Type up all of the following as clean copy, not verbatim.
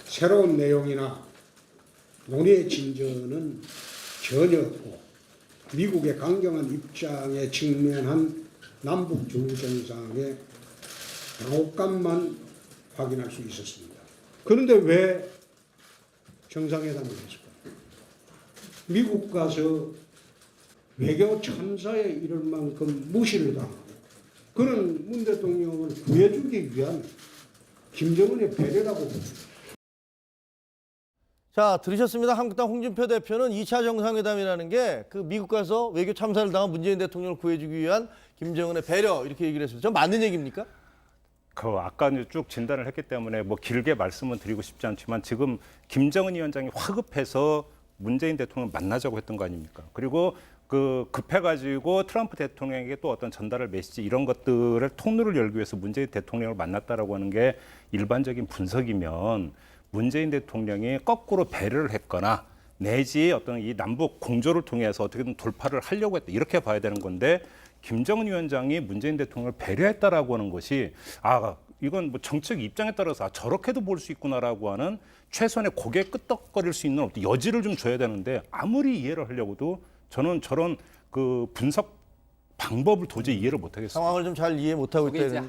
새로운 내용이나 논의의 진전은 전혀 없고 미국의 강경한 입장에 직면한 남북 정상의 양호감만 확인할 수 있었습니다. 그런데 왜 정상회담을 했을까요? 미국 가서 외교 참사에 이를 만큼 무시를 당하고 그는 문 대통령을 구해주기 위한 김정은의 배려라고 봅니다. 자, 들으셨습니다. 한국당 홍준표 대표는 2차 정상회담이라는 게 그 미국 가서 외교 참사를 당한 문재인 대통령을 구해주기 위한 김정은의 배려 이렇게 얘기를 했습니다. 전 맞는 얘기입니까? 아까 쭉 진단을 했기 때문에 뭐 길게 말씀은 드리고 싶지 않지만 지금 김정은 위원장이 화급해서 문재인 대통령을 만나자고 했던 거 아닙니까? 그리고 급해가지고 트럼프 대통령에게 또 어떤 전달할 메시지 이런 것들을 통로를 열기 위해서 문재인 대통령을 만났다라고 하는 게 일반적인 분석이면 문재인 대통령이 거꾸로 배려를 했거나 내지 어떤 이 남북 공조를 통해서 어떻게든 돌파를 하려고 했다 이렇게 봐야 되는 건데 김정은 위원장이 문재인 대통령을 배려했다라고 하는 것이 이건 뭐 정책 입장에 따라서 저렇게도 볼 수 있구나라고 하는 최소한의 고개 끄덕거릴 수 있는 어떤 여지를 좀 줘야 되는데 아무리 이해를 하려고도 저는 저런 분석 방법을 도저히 이해를 못하겠습니다. 상황을 좀 잘 이해 못하고 있다는.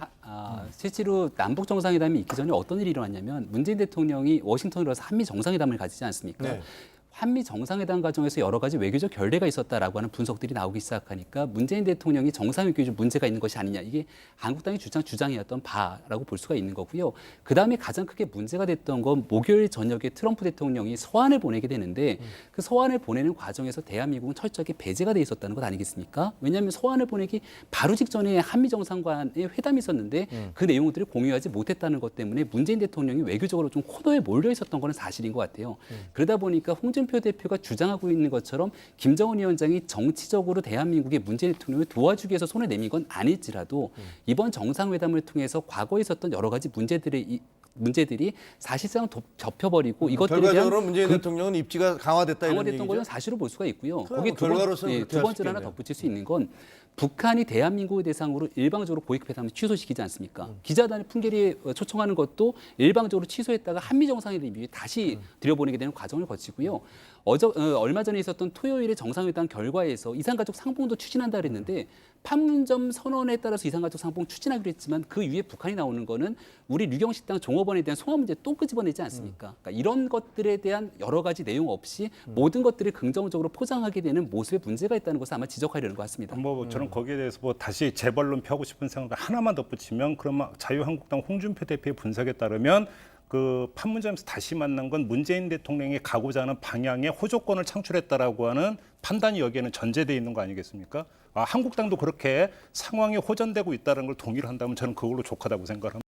실제로 남북 정상회담이 있기 전에 어떤 일이 일어났냐면 문재인 대통령이 워싱턴으로 가서 한미 정상회담을 가지지 않습니까? 네. 한미 정상회담 과정에서 여러 가지 외교적 결례가 있었다라고 하는 분석들이 나오기 시작하니까 문재인 대통령이 정상회담에 좀 문제가 있는 것이 아니냐. 이게 한국당의 주장이었던 바라고 볼 수가 있는 거고요. 그다음에 가장 크게 문제가 됐던 건 목요일 저녁에 트럼프 대통령이 서한을 보내게 되는데 그 서한을 보내는 과정에서 대한민국은 철저하게 배제가 돼 있었다는 것 아니겠습니까? 왜냐하면 서한을 보내기 바로 직전에 한미 정상 간의 회담이 있었는데 그 내용들을 공유하지 못했다는 것 때문에 문재인 대통령이 외교적으로 좀 코너에 몰려 있었던 건 사실인 것 같아요. 그러다 보니까 홍준표 대표가 주장하고 있는 것처럼 김정은 위원장이 정치적으로 대한민국의 문재인 대통령을 도와주기 위해서 손을 내민 건 아닐지라도 이번 정상회담을 통해서 과거에 있었던 여러 가지 문제들이 사실상 접혀버리고 이것들에 대한 결과적으로 문재인 대통령은 입지가 강화됐다 이런 얘기죠. 것은 사실로 볼 수가 있고요. 거기 결과로서는 두 번째로 하나 덧붙일 수 있는 건 북한이 대한민국을 대상으로 일방적으로 고위급회담을 취소시키지 않습니까? 기자단의 풍계리에 초청하는 것도 일방적으로 취소했다가 한미 정상회담 이후에 다시 들여보내게 되는 과정을 거치고요. 얼마 전에 있었던 토요일의 정상회담 결과에서 이산가족 상봉도 추진한다 그랬는데 판문점 선언에 따라서 이산가족 상봉 추진하기로 했지만 그 위에 북한이 나오는 거는 우리 류경식당 종업원에 대한 송화 문제 또 끄집어내지 않습니까? 그러니까 이런 것들에 대한 여러 가지 내용 없이 모든 것들을 긍정적으로 포장하게 되는 모습에 문제가 있다는 것을 아마 지적하려는 것 같습니다. 저는 거기에 대해서 다시 재벌론 펴고 싶은 생각 하나만 덧붙이면 그러면 자유한국당 홍준표 대표의 분석에 따르면 판문점에서 다시 만난 건 문재인 대통령이 가고자 하는 방향의 호조권을 창출했다라고 하는 판단이 여기에는 전제되어 있는 거 아니겠습니까? 한국당도 그렇게 상황이 호전되고 있다는 걸 동의를 한다면 저는 그걸로 족하다고 생각합니다.